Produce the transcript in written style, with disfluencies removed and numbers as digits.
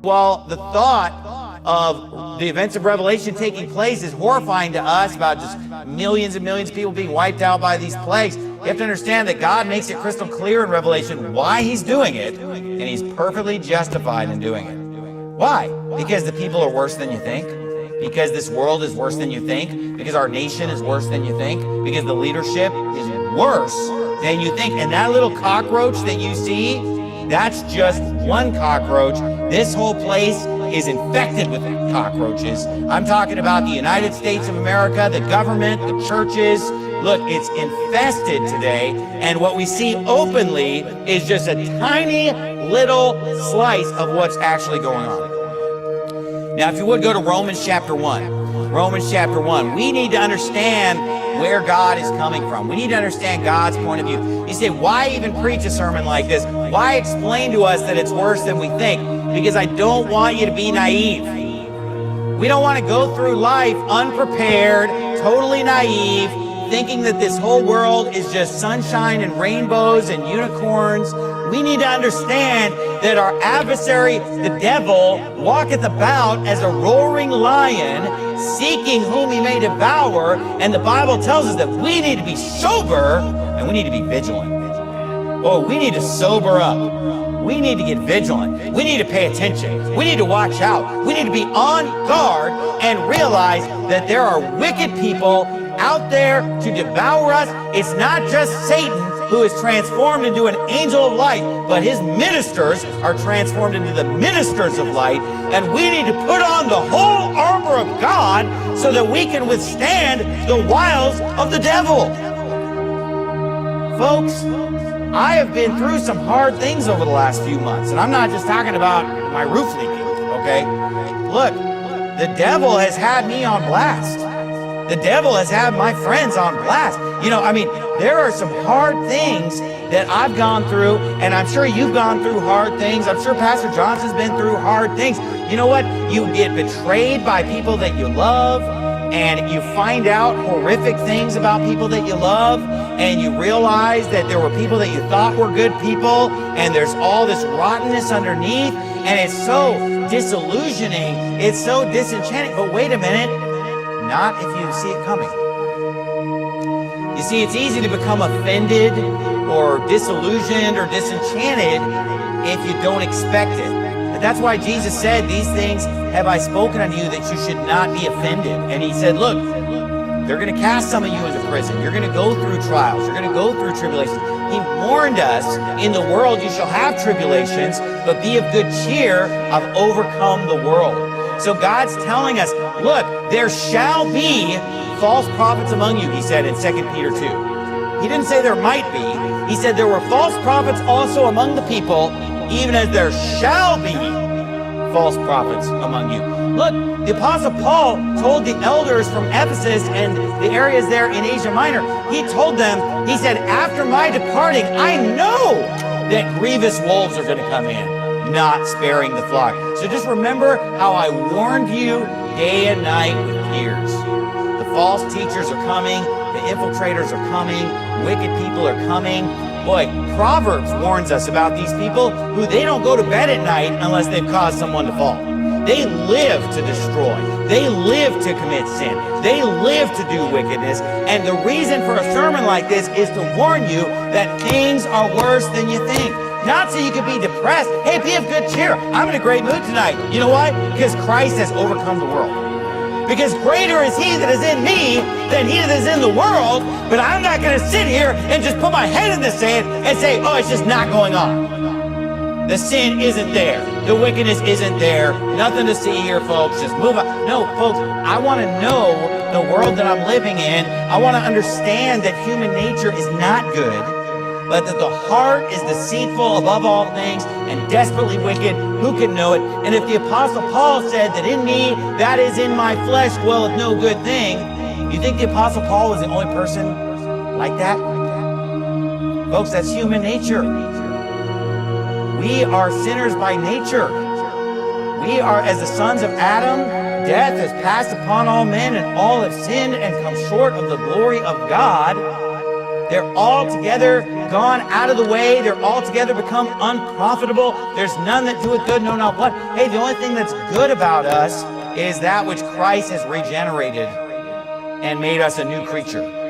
While the thought of the events of Revelation taking place is horrifying to us, about just millions and millions of people being wiped out by these plagues, you have to understand that God makes it crystal clear in Revelation why he's doing it, and he's perfectly justified in doing it. Why? Because the people are worse than you think. Because this world is worse than you think. Because our nation is worse than you think. Because the leadership is worse than you think. And that little cockroach that you see, that's just one cockroach. This whole place is infected with cockroaches. I'm talking about the United States of America, the government, the churches. Look, it's infested today, and what we see openly is just a tiny little slice of what's actually going on. Now, if you would go to Romans chapter 1. Romans chapter 1. We need to understand where God is coming from. We need to understand God's point of view. You say, why even preach a sermon like this? Why explain to us that it's worse than we think? Because I don't want you to be naive. We don't want to go through life unprepared, totally naive, thinking that this whole world is just sunshine and rainbows and unicorns. We need to understand that our adversary, the devil, walketh about as a roaring lion, seeking whom he may devour. And the Bible tells us that we need to be sober and we need to be vigilant. Oh, we need to sober up. We need to get vigilant. We need to pay attention. We need to watch out. We need to be on guard and realize that there are wicked people out there to devour us. It's not just Satan who is transformed into an angel of light, but his ministers are transformed into the ministers of light. And we need to put on the whole armor of God so that we can withstand the wiles of the devil. Folks, I have been through some hard things over the last few months, and I'm not just talking about my roof leaking, okay? Look, the devil has had me on blast. The devil has had my friends on blast. You know, I mean, there are some hard things that I've gone through, and I'm sure you've gone through hard things. I'm sure Pastor Johnson's been through hard things. You know what? You get betrayed by people that you love, and you find out horrific things about people that you love, and you realize that there were people that you thought were good people, and there's all this rottenness underneath, and it's so disillusioning, it's so disenchanting. But wait a minute, not if you see it coming. You see, it's easy to become offended or disillusioned or disenchanted if you don't expect it. But that's why Jesus said, these things have I spoken unto you that you should not be offended. And he said, look, they're going to cast some of you into prison. You're going to go through trials. You're going to go through tribulations. He warned us, in the world you shall have tribulations, but be of good cheer, I've overcome the world. So God's telling us, look, there shall be false prophets among you, he said in 2 Peter 2. He didn't say there might be. He said there were false prophets also among the people, even as there shall be false prophets among you. Look, the Apostle Paul told the elders from Ephesus and the areas there in Asia Minor, he told them, he said, after my departing, I know that grievous wolves are going to come in, not sparing the flock. So just remember how I warned you day and night with tears. The false teachers are coming, the infiltrators are coming, wicked people are coming. Boy, Proverbs warns us about these people who they don't go to bed at night unless they've caused someone to fall. They live to destroy. They live to commit sin. They live to do wickedness. And the reason for a sermon like this is to warn you that things are worse than you think. Not so you can be depressed. Hey, be of good cheer. I'm in a great mood tonight. You know why? Because Christ has overcome the world. Because greater is he that is in me than he that is in the world. But I'm not going to sit here and just put my head in the sand and say, oh, it's just not going on. The sin isn't there. The wickedness isn't there. Nothing to see here, folks. Just move on. No, folks, I want to know the world that I'm living in. I want to understand that human nature is not good, but that the heart is deceitful above all things and desperately wicked. Who can know it? And if the Apostle Paul said that in me, that is in my flesh, dwelleth no good thing, you think the Apostle Paul was the only person like that? Folks, that's human nature. We are sinners by nature. We are, as the sons of Adam, death has passed upon all men, and all have sinned and come short of the glory of God. They're altogether gone out of the way. They're altogether become unprofitable. There's none that doeth good, no, not one. Hey, the only thing that's good about us is that which Christ has regenerated and made us a new creature.